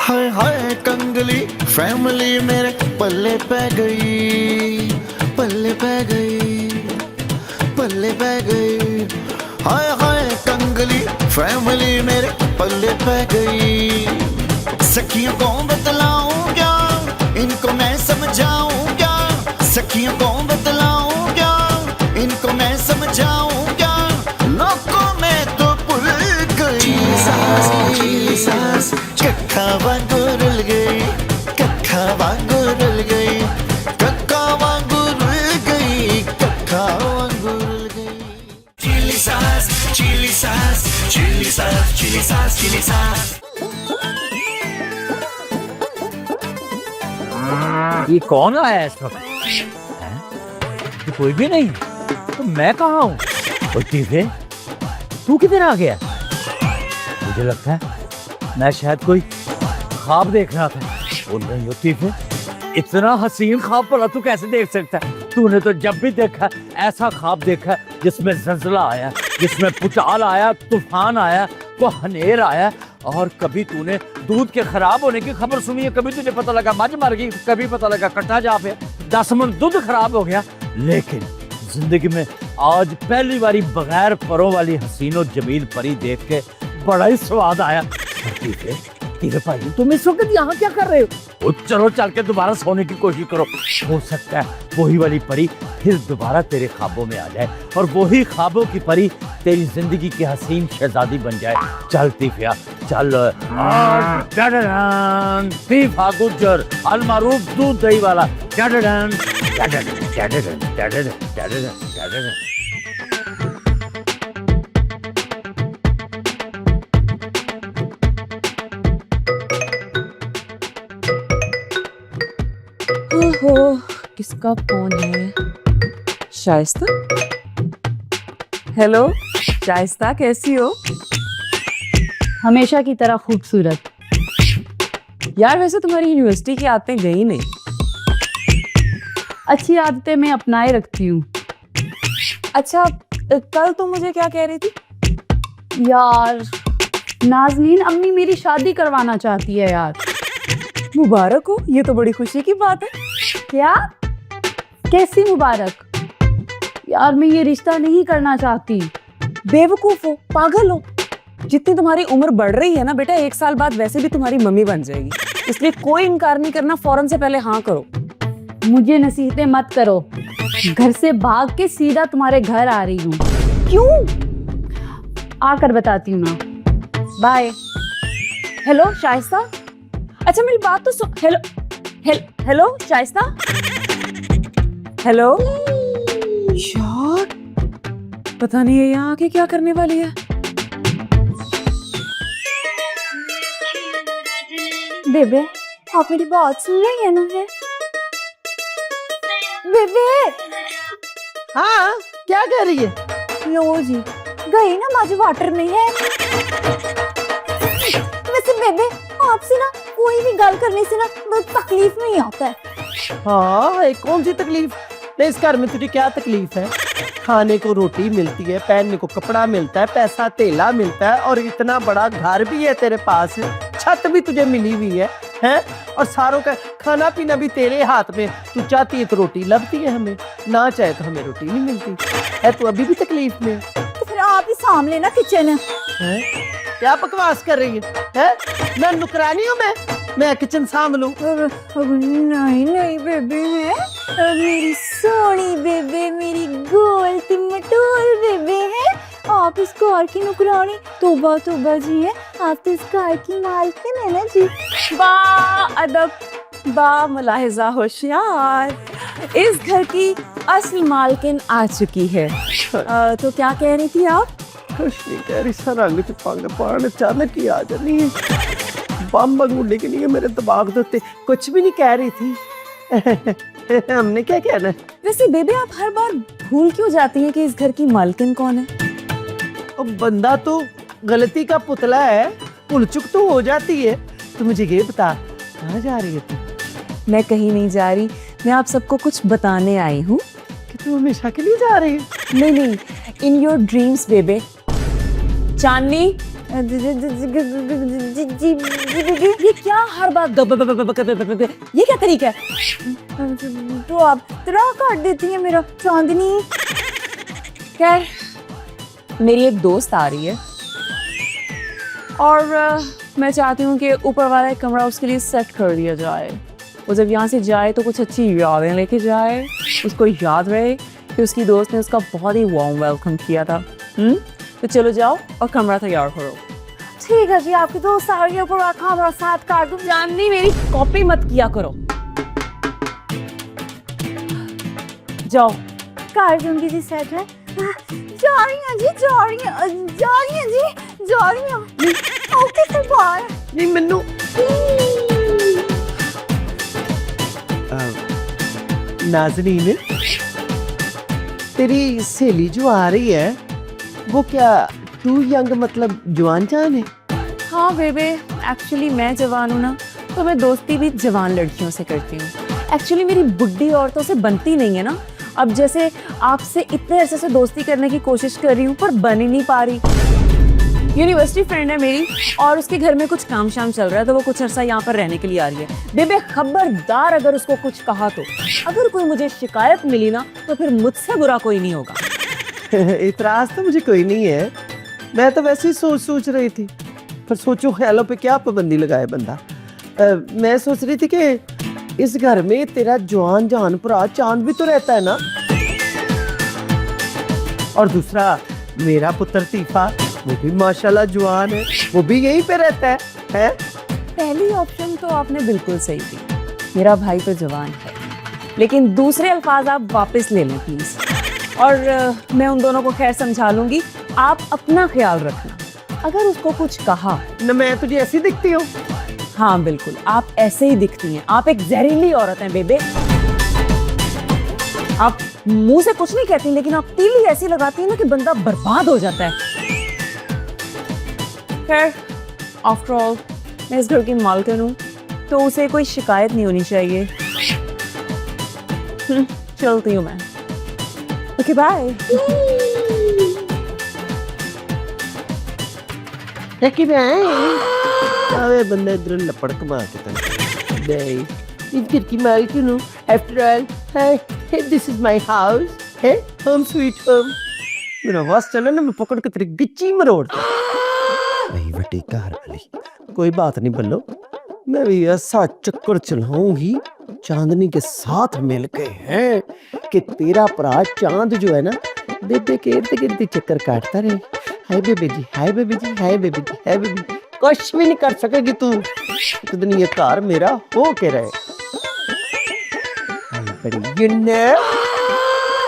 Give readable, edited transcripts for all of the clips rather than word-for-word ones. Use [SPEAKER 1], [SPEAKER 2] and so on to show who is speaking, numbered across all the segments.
[SPEAKER 1] हाय हाय कंगली family मेरे पल्ले पै गई, पल्ले पै गई, पल्ले पै गई। हाय हाय कंगली फैमिली मेरे पल्ले पै गई। सखियों को बतलाऊं क्या, इनको मैं समझाऊं क्या, सखियों को बतलाऊं क्या, इनको मैं समझाऊं क्या, लोगों में तो भूल गई। कक्का वांगू रुल गई, कक्का वांगू रुल गई, कक्का वांगू रुल गई, कक्का वांगू रुल गई। चिली सास, चिली सास, चिली सास, चिली सास, चिली सास।
[SPEAKER 2] ये कौन आया इस वक्त? तो कोई भी नहीं, तो मैं कहाँ हूँ? तू किधर आ गया? मुझे लगता है मैं शायद कोई ख्वाब देख रहा था। वो नहीं होती थे, इतना हसीन ख्वाब भला तू कैसे देख सकता है? तूने तो जब भी देखा ऐसा ख्वाब देखा जिसमें ज़लज़ला आया, जिसमें भूचाल आया, तूफान आया, को हनेर आया। और कभी तूने दूध के खराब होने की खबर सुनी है, कभी तुझे पता लगा मझ मर गई, कभी पता लगा कट्टा जा पे 10 मन दूध खराब हो गया। लेकिन जिंदगी में आज पहली बारी बगैर परों वाली हसीन और जमील परी देख के बड़ा ही स्वाद आया। तेरे भाई तुम इस वक्त यहाँ क्या कर रहे हो? चलो चल के दोबारा सोने की कोशिश करो, हो सकता है वही वाली परी फिर दोबारा तेरे ख्वाबों में आ जाए और वही ख्वाबों की परी तेरी जिंदगी की हसीन शहजादी बन जाए। चल तीफिया चल। तीफा गुज्जर अलमारूफ दूध दही वाला।
[SPEAKER 3] ओहो, किसका फोन है? शाइस्ता? हेलो शाइस्ता, कैसी हो?
[SPEAKER 4] हमेशा की तरह खूबसूरत।
[SPEAKER 3] यार वैसे तुम्हारी यूनिवर्सिटी की आदतें गई नहीं।
[SPEAKER 4] अच्छी आदतें मैं अपनाए रखती हूँ।
[SPEAKER 3] अच्छा कल तुम मुझे क्या कह रही थी?
[SPEAKER 4] यार नाज़नीन अम्मी मेरी शादी करवाना चाहती है यार।
[SPEAKER 3] मुबारक हो, ये तो बड़ी खुशी की बात है।
[SPEAKER 4] क्या? कैसी मुबारक? यार मैं ये रिश्ता नहीं करना चाहती।
[SPEAKER 3] बेवकूफ हो, पागल हो। जितनी तुम्हारी उम्र बढ़ रही है ना बेटा, 1 साल बाद वैसे भी तुम्हारी मम्मी बन जाएगी, इसलिए कोई इनकार नहीं करना, फौरन से पहले हाँ करो।
[SPEAKER 4] मुझे नसीहतें मत करो, घर से भाग के सीधा तुम्हारे घर आ रही हूँ।
[SPEAKER 3] क्यों?
[SPEAKER 4] आकर बताती हूँ ना। बाय।
[SPEAKER 3] हेलो शाइस्ता, अच्छा मेरी बात तो सुन। Hello hello Shaista. हेलो यार, पता नहीं है यहाँ आके क्या करने वाली है।
[SPEAKER 4] बेबे आप मेरी बात सुन रही है ना? है बेबे?
[SPEAKER 5] हाँ क्या कह रही है?
[SPEAKER 4] लो जी गई ना, माझे वाटर नहीं है। वैसे बेबे आपसे ना कोई भी गल करने से ना बहुत तकलीफ नहीं आता है।
[SPEAKER 5] हाँ कौन सी तकलीफ? नहीं इस घर में तुझे क्या तकलीफ है? खाने को रोटी मिलती है, पहनने को कपड़ा मिलता है, पैसा तेला मिलता है और इतना बड़ा घर भी है तेरे पास, छत भी तुझे मिली हुई है और सारों का खाना पीना भी तेरे हाथ में। तू चाहती है तो रोटी लभती है हमें, ना चाहे तो हमें रोटी नहीं मिलती है। तू अभी भी तकलीफ में?
[SPEAKER 4] तो फिर आप ही सामने ना किचन
[SPEAKER 5] है। क्या बकवास कर रही है? मैं नुकरानी हूँ? मैं किचन संभालूं?
[SPEAKER 4] नहीं बेबे है, मेरी सोनी बेबे, मेरी गोल मटोल बेबे है। आप इस घर की नुकरानी तोबा तोबा जी है, आप तो इस घर की मालकिन है ना जी।
[SPEAKER 3] बा अदब, बा मुलाहिजा होशियार, इस घर की असली मालकिन आ चुकी है। तो क्या कह रही थी आप?
[SPEAKER 5] कुछ नहीं कह रही, सरंग च पंग पान अचानक ही आ जानी है, बम बंगुंडे के लिए मेरे दिमाग दोते। कुछ भी नहीं कह रही थी। हमने क्या कहना है?
[SPEAKER 3] वैसे बेबे आप हर बार भूल क्यों जाती हैं कि इस घर की मालकिन कौन है?
[SPEAKER 5] अब बंदा तो गलती का पुतला है, भूल चुक तो हो जाती है। तो मुझे ये बता कहाँ जा रही है तू?
[SPEAKER 3] मैं कहीं नहीं जा रही, मैं आप सबको कुछ बताने आई हूँ।
[SPEAKER 5] कि तू हमेशा के लिए जा रही है?
[SPEAKER 3] नहीं, इन योर ड्रीम्स बेबे। चांदनी
[SPEAKER 4] जी बेबी,
[SPEAKER 3] ये क्या हर बात ये क्या तरीका है?
[SPEAKER 4] तो आप तरह काट देती है मेरा चांदनी।
[SPEAKER 3] खैर, मेरी एक दोस्त आ रही है और मैं चाहती हूँ कि ऊपर वाला एक कमरा उसके लिए सेट कर दिया जाए। वो जब यहाँ से जाए तो कुछ अच्छी यादें लेके जाए, उसको याद रहे कि उसकी दोस्त ने उसका बहुत ही वार्म वेलकम किया था। तो चलो जाओ और कमरा तैयार करो।
[SPEAKER 4] ठीक है जी, आपकी दोस्त आ रही है, ऊपर वाला कमरा साथ काट दूँ।
[SPEAKER 3] जाननी मेरी कॉपी मत किया करो। जाओ।
[SPEAKER 4] काट दूंगी जी, सेट है। जा रही हैं जी, जा रही हैं जी, जा रही हैं। ओके फिर बाय।
[SPEAKER 5] नहीं मन्नू, नाज़नीन, तेरी सहेली जो आ रही है वो क्या टू यंग मतलब जवान जान है?
[SPEAKER 3] हाँ बेबे, एक्चुअली मैं जवान हूँ ना, तो मैं दोस्ती भी जवान लड़कियों से करती हूँ। एक्चुअली मेरी बुढ़ी औरतों से बनती नहीं है ना। अब जैसे आपसे इतने अरसे से दोस्ती करने की कोशिश कर रही हूँ पर बन ही नहीं पा रही। यूनिवर्सिटी फ्रेंड है मेरी और उसके घर में कुछ काम शाम चल रहा है तो वो कुछ अरसा यहाँ पर रहने के लिए आ रही है। बेबे खबरदार, अगर उसको कुछ कहा तो, अगर कोई मुझे शिकायत मिली ना तो फिर मुझसे बुरा कोई नहीं होगा।
[SPEAKER 5] इतराज तो मुझे कोई नहीं है, मैं तो वैसे ही सोच रही थी, पर सोचो ख्यालों पे क्या पाबंदी लगाए बंदा। मैं सोच रही थी कि इस घर में तेरा जवान जान भरा चांद भी तो रहता है ना, और दूसरा मेरा पुत्र तीफा, वो भी माशाल्लाह जवान है, वो भी यहीं पे रहता है?
[SPEAKER 3] पहली ऑप्शन तो आपने बिल्कुल सही दी, मेरा भाई तो जवान है, लेकिन दूसरे अल्फाज आप वापस ले लें प्लीज। और मैं उन दोनों को खैर समझा लूंगी। आप अपना ख्याल रखना, अगर उसको कुछ कहा
[SPEAKER 5] न मैं तुझे ऐसी दिखती हूँ?
[SPEAKER 3] हाँ बिल्कुल, आप ऐसे ही दिखती हैं। आप एक जहरीली औरत हैं बेबे। आप मुंह से कुछ नहीं कहती लेकिन आप तीली ऐसी लगाती हैं ना कि बंदा बर्बाद हो जाता है। खैर, आफ्टर ऑल मैं इस घर की मालकिन हूँ तो उसे कोई शिकायत नहीं होनी चाहिए। चलती हूँ मैं। Okay bye.
[SPEAKER 5] अबे बंदा इधर लपड़ कमा के तन नहीं, इस घर की मालकिन हूँ आफ्टर ऑल। है दिस इज माय हाउस, है होम स्वीट होम। मेरा वास चला ना, मैं पकड़ के तेरी गिच्ची मरोड़ दूं। नहीं बेटी घर वाली, कोई बात नहीं बल्लो, मैं भी ऐसा चक्कर चलाऊंगी चांदनी के साथ मिलके हैं कि तेरा भरा चांद जो है ना बेबे के इर्द गिर्द चक्कर काटता रहे। हाय बेबी जी, हाय बेबी जी, हाय बेबी जी, हाय बेबी। कुछ भी नहीं कर सकेगी तू, एक दिन ये कार मेरा हो के रहे। बड़ी you know?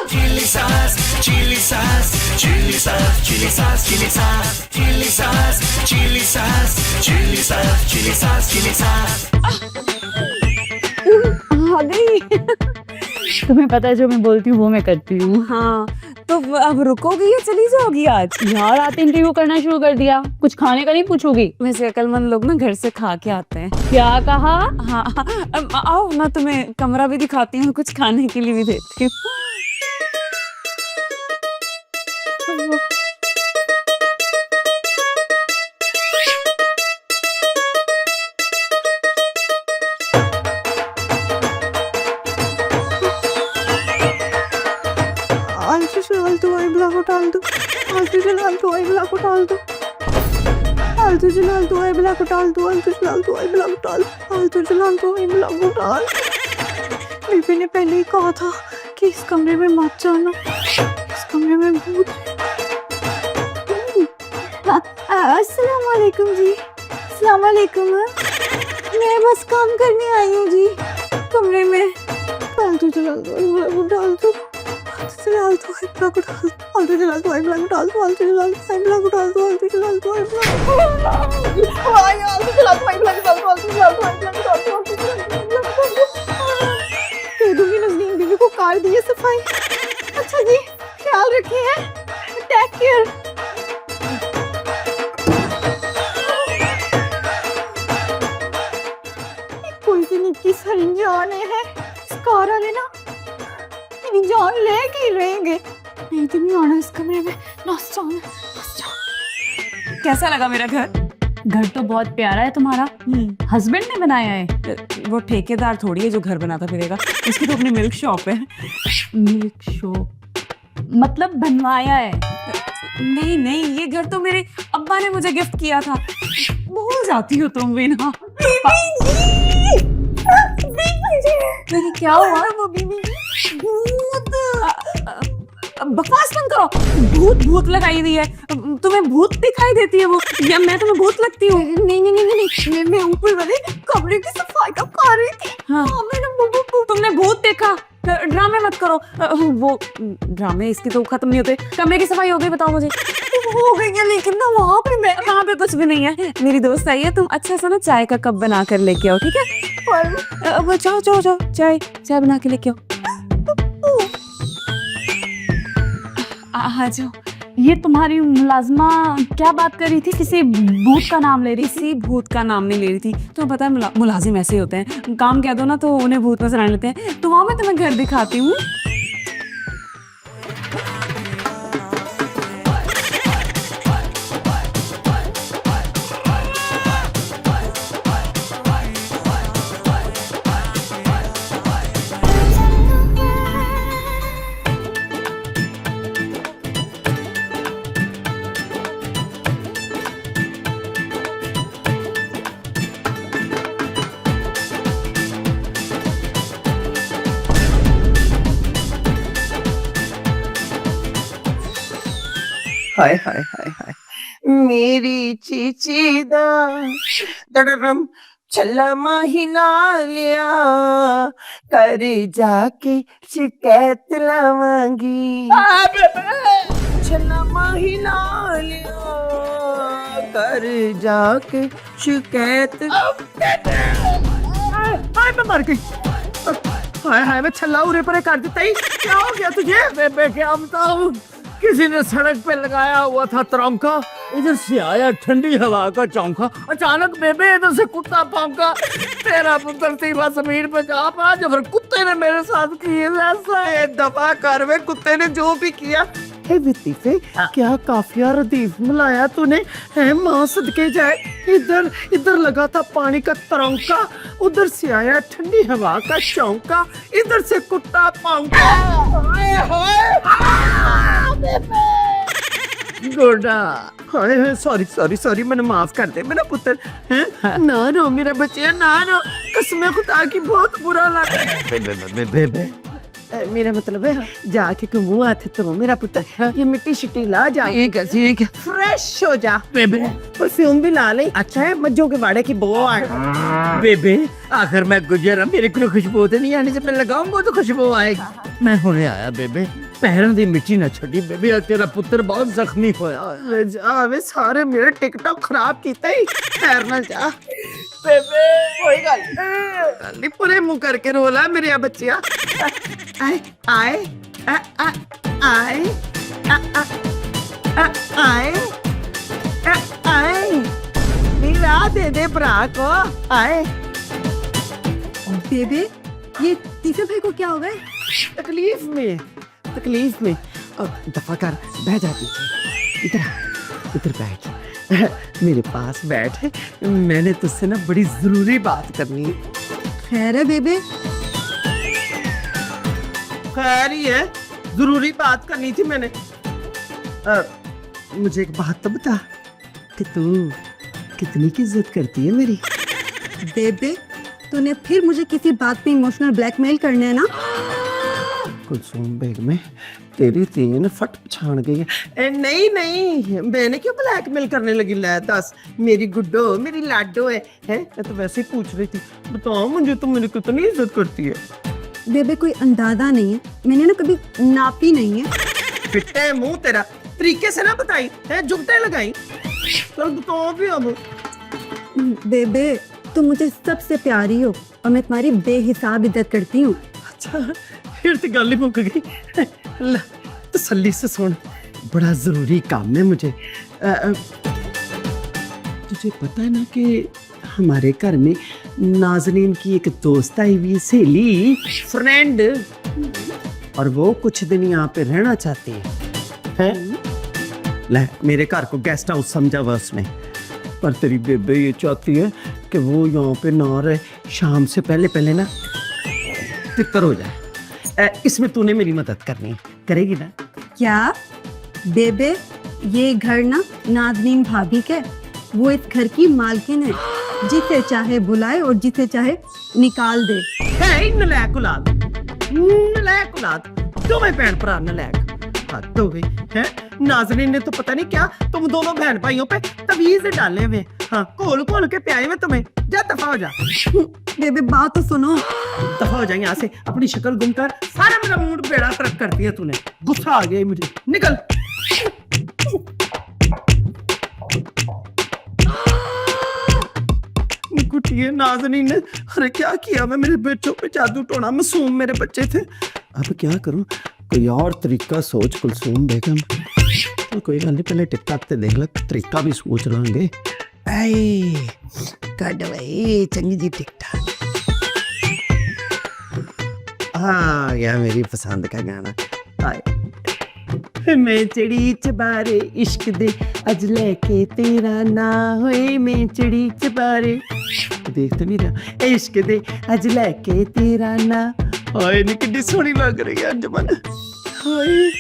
[SPEAKER 1] Chili sauce, chili sauce, chili sauce, chili sauce, chili sauce, chili sauce, chili sauce, chili sauce, chili sauce, chili sauce.
[SPEAKER 4] आ गई। तुम्हें पता है जो मैं बोलती हूँ वो मैं करती हूँ।
[SPEAKER 3] हाँ, तो अब रुकोगी या चली जाओगी आज?
[SPEAKER 4] यार आते इंटरव्यू करना शुरू कर दिया, कुछ खाने का नहीं पूछोगी?
[SPEAKER 3] वैसे अकलमंद लोग ना घर से खा के आते हैं।
[SPEAKER 4] क्या कहा?
[SPEAKER 3] हाँ, आओ मैं तुम्हें कमरा भी दिखाती हूँ, कुछ खाने के लिए भी देती हूँ।
[SPEAKER 4] बेबी ने पहले ही कहा था कि इस कमरे में मत जाना, इस कमरे में भूत। अस्सलाम वालेकुम जी। अस्सलाम वालेकुम। मैं बस काम करने आई हूँ जी, कमरे में फालतू चला दो, डाल दो, चला दो, फालतू चला दो, फालतू चला दो, फालतू चला दो, फालतू चला दो, फालतू चला दो, कह दूंगी नज़नीन बीवी को कार दी है सफाई। अच्छा जी, ख्याल रखिए, टेक केयर। कोई भी निक्की सारी जान है, इस कार वाले ना मेरी जान लेके ही रहेंगे। नहीं तो नहीं आना इस कमरे में, नस जान, नस जान।
[SPEAKER 3] कैसा लगा मेरा घर?
[SPEAKER 4] घर तो बहुत प्यारा है तुम्हारा। हस्बैंड ने बनाया है?
[SPEAKER 3] वो ठेकेदार थोड़ी है जो घर बनाता फिरेगा, उसकी तो अपनी मिल्क शॉप है।
[SPEAKER 4] मिल्क शॉप मतलब बनवाया है?
[SPEAKER 3] नहीं नहीं, ये घर तो मेरे अब्बा ने मुझे गिफ्ट किया था। भूल जाती हो तुम भी ना। लेकिन क्या हुआ? बकवास बंद करो। भूत भूत लगाई दी है। तुम्हें भूत दिखाई देती है वो, या मैं तुम्हें भूत लगती हूँ?
[SPEAKER 4] नहीं नहीं नहीं नहीं, मैं ऊपर वाले कमरे की सफाई का कर रही थी।
[SPEAKER 3] हाँ। तुमने भूत देखा? ड्रामे मत करो। वो ड्रामे इसके तो खत्म नहीं होते। कमरे की सफाई हो गई? बताओ मुझे।
[SPEAKER 4] हो गई है, लेकिन ना वहाँ पे मैं
[SPEAKER 3] वहाँ पे कुछ भी नहीं है। मेरी दोस्त आई है, तुम अच्छा सा ना चाय का कप बना कर लेके आओ, ठीक है? अब जाओ जाओ जाओ, चाय चाय बना के लेके आओ। आ जाओ।
[SPEAKER 4] ये तुम्हारी मुलाजमा क्या बात कर रही थी? किसी भूत का नाम ले रही थी?
[SPEAKER 3] किसी भूत का नाम नहीं ले रही थी। तो पता है मुलाजिम ऐसे ही होते हैं, काम कह दो ना तो उन्हें भूत नजर आने लेते हैं। तो वहाँ मैं तुम्हें घर दिखाती हूँ।
[SPEAKER 5] हाय हाय हाय हाय मेरी चीची दा दड़रम छल्ला महीना लिया कर जाके शिकायत लावांगी। छल्ला महीना लिया कर जाके शिकायत। हाय मैं मर गई। हाय हाय मैं छल्ला उरे परे कर देता ही। क्या हो गया तुझे?
[SPEAKER 2] बेबे क्या बताऊं, किसी ने सड़क पे लगाया हुआ था तरौंका, इधर से आया ठंडी हवा का चौंका। अचानक बेबे इधर से कुत्ता भौंका। तेरा पुत्र सीधा जमीन पे जा पड़ा जब फिर कुत्ते ने मेरे साथ किए ऐसा।
[SPEAKER 5] दफा कर वे, कुत्ते ने जो भी किया। हे लतीफे, क्या काफिया रदीफ मिलाया तूने? है माँ सदके जाए। इधर इधर लगा था पानी का तरौंका, उधर से आया ठंडी हवा का चौंका, इधर से कुत्ता भौंका।
[SPEAKER 2] गोडा
[SPEAKER 5] हाय हाय सॉरी सॉरी सॉरी, मैंने माफ कर दे मेरा पुत्र। हैं ना रो मेरा बच्चा, ना रो। कसम खुदा की बहुत बुरा लगा।
[SPEAKER 2] बेबे
[SPEAKER 5] मेरा मतलब है जाके के मुंह हाथ तो मेरा पुत्र, ये मिट्टी शिट्टी ला जा,
[SPEAKER 2] ठीक है
[SPEAKER 5] फ्रेश हो जा।
[SPEAKER 2] बेबे।
[SPEAKER 5] परफ्यूम भी ला ले। अच्छा है मज्जों के बाड़े की बो आ।
[SPEAKER 2] बेबे आखिर मैं गुजरा, मेरे को खुशबू तो नहीं आनी, जब मैं लगाऊंगा तो खुशबू आएगी। मैं हुणे आया बेबे, पैरों दी मिट्टी न छड़ी बेबे, और तेरा पुत्र बहुत जख्मी होया।
[SPEAKER 5] जा वे सारे मेरे टिकटॉक खराब कीते ही। खैर ना जा
[SPEAKER 2] बेबे
[SPEAKER 5] कोई गल नहीं, पूरे मुंह करके रोला मेरे बच्चिया। आए आए आए आए आए आए नीला दे दे भरा को। आए
[SPEAKER 4] बेबे, ये तीसरे भाई को क्या हो गए?
[SPEAKER 5] तकलीफ में तकलीफ में। अब दफा कर, बह जा पीछे। इधर बैठ, मेरे पास बैठ। मैंने तुझसे ना बड़ी जरूरी बात करनी है।
[SPEAKER 4] खैर है बेबे?
[SPEAKER 5] खैर ही है, जरूरी बात करनी थी मैंने। मुझे एक बात तो बता कि तू कितनी की इज्जत करती है मेरी?
[SPEAKER 4] बेबे, तूने फिर मुझे किसी बात पे इमोशनल ब्लैकमेल करना है ना?
[SPEAKER 5] कुलसूम बेग में तेरी तीन फट पछाण गई है। नहीं नहीं, मैंने क्यों ब्लैकमेल करने लगी? ले दस मेरी गुड्डो, मेरी लाडो है। मैं तो वैसे ही पूछ रही थी, बताओ मुझे तुम मेरी कितनी इज्जत करती है?
[SPEAKER 4] बेबे कोई अंदाजा नहीं है, मैंने ना कभी नापी नहीं है।
[SPEAKER 5] फिटे मुंह तेरा, तरीके से ना बताई है, जुगते लगाई। चल बताओ भी अब।
[SPEAKER 4] बेबे तुम मुझे सबसे प्यारी हो और मैं तुम्हारी बेहिसाब इज्जत करती हूँ।
[SPEAKER 5] अच्छा फिर तो गल ही मुक गई। ला, तसल्ली से सुन, बड़ा जरूरी काम है मुझे। तुझे पता है ना कि हमारे घर में नाजनीन की एक दोस्त आई हुई, सहेली, फ्रेंड, और वो कुछ दिन यहाँ पे रहना चाहती है। ले मेरे घर को गेस्ट हाउस समझा हुआ उसने, पर तेरी बेबे ये चाहती है कि वो यहाँ पे ना रहे, शाम से पहले पहले ना तितर हो जाए। इसमें तूने मेरी मदद करनी है, करेगी ना?
[SPEAKER 4] क्या बेबे, ये घर ना नाज़नीन भाभी के, वो इस घर की मालकिन है, जिसे चाहे बुलाए और जिसे चाहे निकाल दे।
[SPEAKER 5] है नलायक औलाद, नलायक औलाद, तुम्हें बहन भरा नलायक। हद हो गई है। नाज़नीन ने तो पता नहीं क्या तुम दोनों बहन भाइयों पे तवीज़ डाले हुए, हाँ खोल खोल के प्याए में तुम्हें। जा दफा हो जा।
[SPEAKER 4] बेबे बात तो सुनो।
[SPEAKER 5] दफा हो जाए यहाँ से, अपनी शक्ल गुम कर, सारा मेरा मूड बेड़ा तरक कर दिया तूने। गुस्सा आ गया मुझे, निकल। कुटिए नाज़नीन ने, अरे क्या किया मैं, मेरे बच्चों पे जादू टोना, मासूम मेरे बच्चे थे। अब क्या करूं, कोई और तरीका सोच कुलसूम बेगम। तो कोई गल नहीं, पहले टिकटॉक ते देख ले, तरीका भी सोच लांगे। आई कड भाई चंगी जी टिकटॉक। हाँ या मेरी पसंद का गाना आए। मैं चढ़ी चबारे इश्क दे अज लेके तेरा ना होए, मैं चढ़ी चबारे, देख तो नहीं रहा, इश्क दे अज लेके तेरा ना होए। नी कितनी सोहनी लग रही है अंजमन, होए।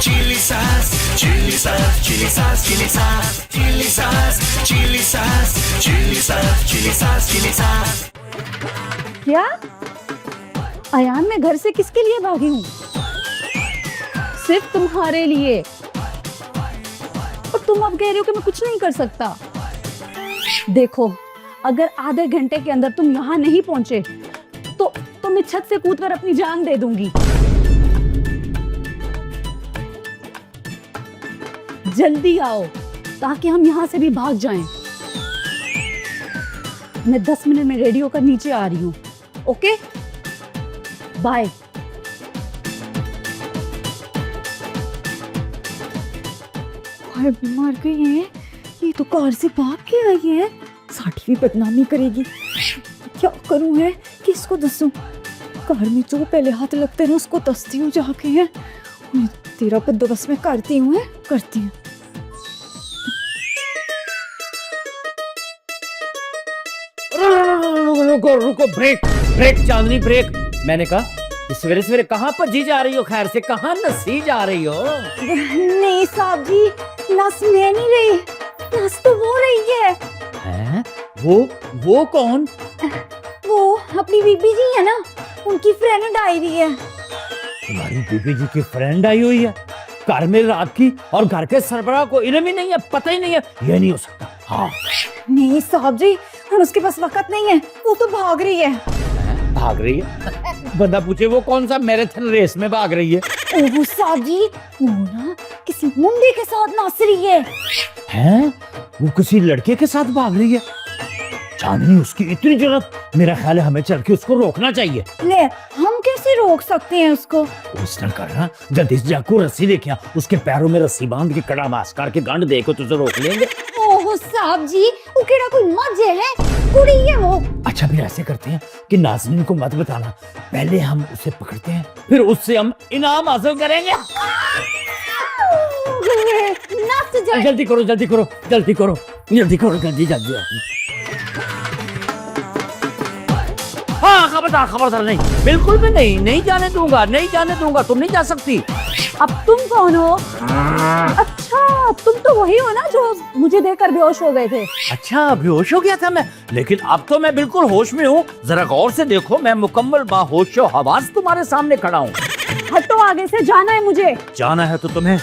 [SPEAKER 1] chili sauce, chili sauce, chili sauce, chili sauce, chili sauce, chili sauce, chili sauce, chili sauce, chili sauce.
[SPEAKER 4] क्या अयान, मैं घर से किसके लिए भागी हूँ? सिर्फ तुम्हारे लिए। और तुम अब कह रहे हो कि मैं कुछ नहीं कर सकता। देखो, अगर आधे घंटे के अंदर तुम यहाँ नहीं पहुंचे तो मैं छत से कूदकर अपनी जान दे दूंगी। जल्दी आओ ताकि हम यहाँ से भी भाग जाएं। मैं 10 मिनट में रेडियो का नीचे आ रही हूँ। Okay, bye. मर गई है ये तो, कार से भाग के आई है, साड़ी भी बदनामी करेगी। क्या करूँ है, किसको दसूं? कार में जो पहले हाथ लगते हैं उसको दसती हूँ जाके है। तेरा बंदोबस्त मैं करती हूँ, करती हूँ।
[SPEAKER 2] रुको, ब्रेक ब्रेक चांदनी ब्रेक। मैंने कहा सवेरे सवेरे कहाँ भजी जा रही हो, खैर से कहाँ नसी जा रही हो?
[SPEAKER 4] नहीं साहब जी, नस मैं नहीं रही, नस तो वो रही है।
[SPEAKER 2] हैं? वो कौन?
[SPEAKER 4] वो अपनी बीबी जी है ना, उनकी फ्रेंड आई रही है।
[SPEAKER 2] तुम्हारी बीबी जी की फ्रेंड आई हुई है घर में रात की, और घर के सरबराह को इल्म ही नहीं है, पता ही नहीं है? ये नहीं हो सकता। हाँ
[SPEAKER 4] नहीं साहब जी, और उसके पास वक्त नहीं है, वो तो भाग रही है।
[SPEAKER 2] भाग रही है? बंदा पूछे वो कौन सा मैराथन रेस में भाग रही है?
[SPEAKER 4] ओह साहब जी, वो ना किसी मुंडे के साथ नाच रही है।
[SPEAKER 2] हैं? वो किसी लड़के के साथ भाग रही है? चांदनी, उसकी इतनी जरूरत, मेरा ख्याल है हमें चल के उसको रोकना चाहिए।
[SPEAKER 4] ले, हम कैसे रोक सकते हैं उसको?
[SPEAKER 2] उस तरह करना, जल्दी से जाकर रस्सी लेके आ, उसके पैरों में रस्सी बांध के कड़ा मास करके गांड देखो तुझे रोक लेंगे।
[SPEAKER 4] ओह साहब जी, वो केड़ा कोई मजे है, कुड़ी है वो।
[SPEAKER 2] अच्छा फिर ऐसे करते हैं कि नाज़नीन को मत बताना, पहले हम उसे पकड़ते हैं, फिर उससे हम इनाम हासिल करेंगे। जल्दी करो जल्दी करो जल्दी करो जल्दी करो जल्दी जल्दी। हाँ खबरदार नहीं, बिल्कुल भी नहीं, नहीं जाने दूंगा, नहीं जाने दूंगा, तुम नहीं जा सकती।
[SPEAKER 4] अब तुम कौन हो? अच्छा, तुम तो वही हो ना जो मुझे देखकर बेहोश हो गए थे।
[SPEAKER 2] अच्छा, बेहोश हो गया था मैं, लेकिन अब तो मैं बिल्कुल होश में हूँ। जरा गौर से देखो, मैं मुकम्मल बाहोशो हवास तुम्हारे सामने खड़ा हूँ।
[SPEAKER 4] हटो, आगे से जाना है मुझे।
[SPEAKER 2] जाना है तो तुम्हें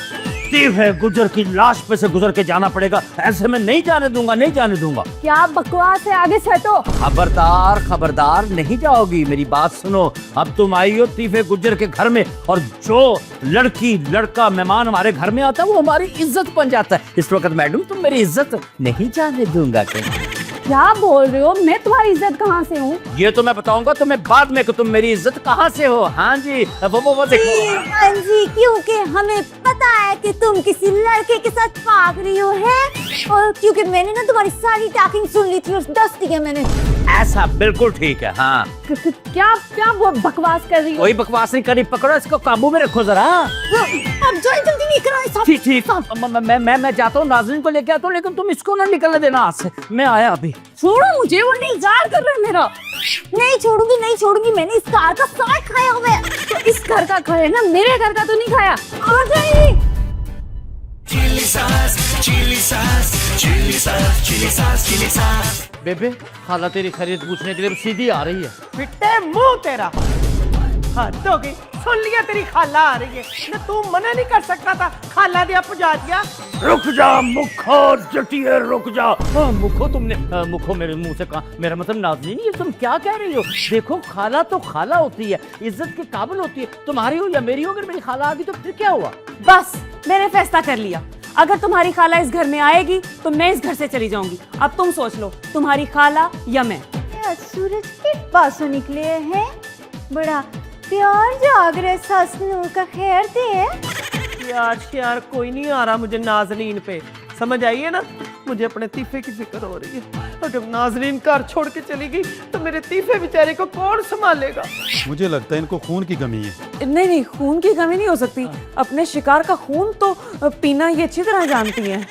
[SPEAKER 2] तीर है गुजर की लाश पे से गुजर के जाना पड़ेगा, ऐसे में नहीं जाने दूंगा, नहीं जाने दूंगा।
[SPEAKER 4] क्या बकवास है, आगे से हटो।
[SPEAKER 2] खबरदार खबरदार, नहीं जाओगी, मेरी बात सुनो। अब तुम आई हो तीफे गुजर के घर में, और जो लड़की लड़का मेहमान हमारे घर में आता है वो हमारी इज्जत बन जाता है। इस वक्त मैडम तुम मेरी इज्जत नहीं जाने दूंगा।
[SPEAKER 4] क्या बोल रहे हो? मैं तुम्हारी इज्जत कहाँ से हूँ?
[SPEAKER 2] ये तो मैं बताऊंगा तुम्हें बाद में कि तुम मेरी इज्जत कहाँ से हो। हाँ जी, वो देखो।
[SPEAKER 4] हाँ जी, क्योंकि हमें पता है कि तुम किसी लड़के के साथ भाग रही हो है, और क्योंकि मैंने ना तुम्हारी सारी टॉकिंग सुन ली थी उस दस्ती के मैंने।
[SPEAKER 2] ऐसा बिल्कुल ठीक है। हाँ,
[SPEAKER 4] क्या क्या वो बकवास कर रही हो?
[SPEAKER 2] कोई बकवास नहीं करी, पकड़ो इसको, काबू में रखो जरा।
[SPEAKER 4] अब जल्दी नहीं करो।
[SPEAKER 2] ठीक ठीक, मैं जाता हूँ, नाज़रीन को लेके आता हूँ, लेकिन तुम इसको ना निकलने देना हाथ से। मैं आया अभी।
[SPEAKER 4] छोड़ो मुझे, वो इंतजार कर रहा है मेरा। नहीं छोड़ूंगी, नहीं छोड़ूंगी। मैंने इस कार का साथ खाया हुआ है। तो इस घर का खाया ना, मेरे घर का तो नहीं खाया। आ जाइए।
[SPEAKER 1] चिली सास, चिली सास, चिली सास, चिली सास, चिली सास।
[SPEAKER 2] बेबे, खाला तेरी खरीद पूछने के लिए सीधी आ रही है।
[SPEAKER 5] फिट्टे मुंह तेरा। हद हो गई, सुन लिया तेरी खाला आ रही है ना, तू मना नहीं कर सकता था। खाला दिया पुजा दिया।
[SPEAKER 2] रुक जा मुखो जटिए, रुक जा। मुखो तुमने मुखो मेरे मुंह से कहा, मेरा मतलब नाज़रीन ये तुम क्या कह रही हो? देखो खाला तो खाला होती है, इज्जत के काबिल होती है। तुम्हारी हो या मेरी हो, अगर मेरी खाला आ गई तो फिर क्या हुआ?
[SPEAKER 3] बस मैंने फैसला कर लिया, अगर तुम्हारी खाला इस घर में आएगी तो मैं इस घर से चली जाऊंगी। अब तुम सोच लो, तुम्हारी खाला या मैं।
[SPEAKER 4] क्या सूरज के पासों निकले हैं? बड़ा प्यार जाग रहा है। सास नूर का खैर दे।
[SPEAKER 5] यार कोई नहीं आ रहा मुझे नाज़रीन पे, समझ आई है ना? मुझे अपने तीफे की फिक्र हो रही है। अगर नाज़रीन घर छोड़ के चली गई तो मेरे तीफे बेचारे को कौन संभालेगा?
[SPEAKER 6] मुझे लगता है इनको खून की कमी है।
[SPEAKER 3] नहीं, खून की कमी नहीं हो सकती। अपने शिकार का खून तो पीना ये अच्छी तरह जानती है।